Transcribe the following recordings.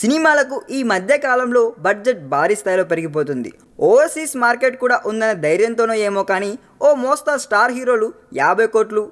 సినిమాలకు ఈ మధ్య కాలంలో బడ్జెట్ భారీ స్థాయిలో పెరిగిపోతుంది. ఓవర్సీస్ మార్కెట్ కూడా ఉందనే ధైర్యంతోనో ఏమో కానీ ఓ మోస్తా స్టార్ హీరోలు 50 కోట్లు,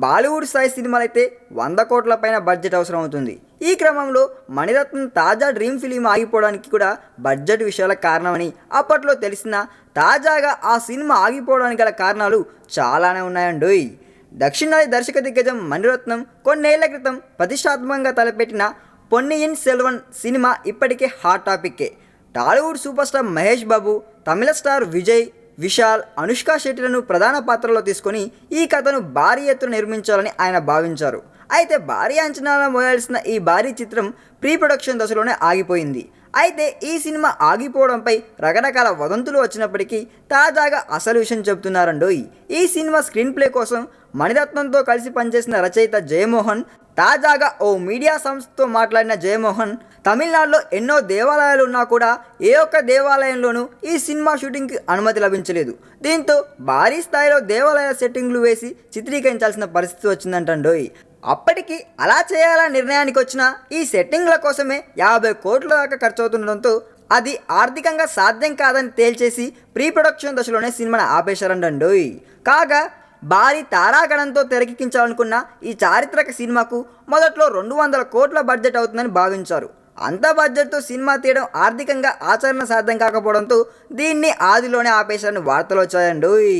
బాలీవుడ్ స్థాయి సినిమాలైతే 100 కోట్ల పైన బడ్జెట్ అవసరం అవుతుంది. ఈ క్రమంలో మణిరత్నం తాజా డ్రీమ్ ఫిలిం ఆగిపోవడానికి కూడా బడ్జెట్ విషయాల కారణమని అప్పట్లో తెలిసినా తాజాగా ఆ సినిమా ఆగిపోవడానికి గల కారణాలు చాలానే ఉన్నాయండోయ్. దక్షిణాది దర్శక దిగ్గజం మణిరత్నం కొన్నేళ్ల క్రితం ప్రతిష్టాత్మకంగా తలపెట్టిన పొన్నియిన్ సెల్వన్ సినిమా ఇప్పటికే హాట్ టాపిక్కే. టాలీవుడ్ సూపర్ స్టార్ మహేష్ బాబు, తమిళ స్టార్ విజయ్, విశాల్, అనుష్క శెట్టిలను ప్రధాన పాత్రలో తీసుకొని ఈ కథను భారీ ఎత్తున నిర్మించాలని ఆయన భావించారు. అయితే భారీ అంచనాలను మోయాల్సిన ఈ భారీ చిత్రం ప్రీ ప్రొడక్షన్ దశలోనే ఆగిపోయింది. అయితే ఈ సినిమా ఆగిపోవడంపై రకరకాల వదంతులు వచ్చినప్పటికీ తాజాగా అసలు విషయం చెబుతున్నారండోయ్. ఈ సినిమా స్క్రీన్ ప్లే కోసం మణిరత్నంతో కలిసి పనిచేసిన రచయిత జయమోహన్ తాజాగా ఓ మీడియా సంస్థతో మాట్లాడిన జయమోహన్, తమిళనాడులో ఎన్నో దేవాలయాలు ఉన్నా కూడా ఏ ఒక్క దేవాలయంలోనూ ఈ సినిమా షూటింగ్కి అనుమతి లభించలేదు. దీంతో భారీ స్థాయిలో దేవాలయ సెట్టింగ్లు వేసి చిత్రీకరించాల్సిన పరిస్థితి వచ్చిందంటండోయ్. అప్పటికి అలా చేయాలనే నిర్ణయానికి వచ్చిన ఈ సెట్టింగ్ల కోసమే 50 కోట్ల దాకా ఖర్చు అవుతుండడంతో అది ఆర్థికంగా సాధ్యం కాదని తేల్చేసి ప్రీ ప్రొడక్షన్ దశలోనే సినిమాను ఆపేశారంటండోయ్. కాగా భారీ తారాగణంతో తెరకెక్కించాలనుకున్న ఈ చారిత్రక సినిమాకు మొదట్లో 200 కోట్ల బడ్జెట్ అవుతుందని భావించారు. అంత బడ్జెట్తో సినిమా తీయడం ఆర్థికంగా ఆచరణ సాధ్యం కాకపోవడంతో దీన్ని ఆదిలోనే ఆపేశారని వార్తలు వచ్చాయండోయ్.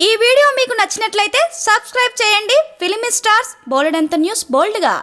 ఈ వీడియో మీకు నచ్చినట్లయితే సబ్స్క్రైబ్ చేయండి. ఫిలిమి స్టార్స్ బోలెడంత న్యూస్ బోల్డ్గా.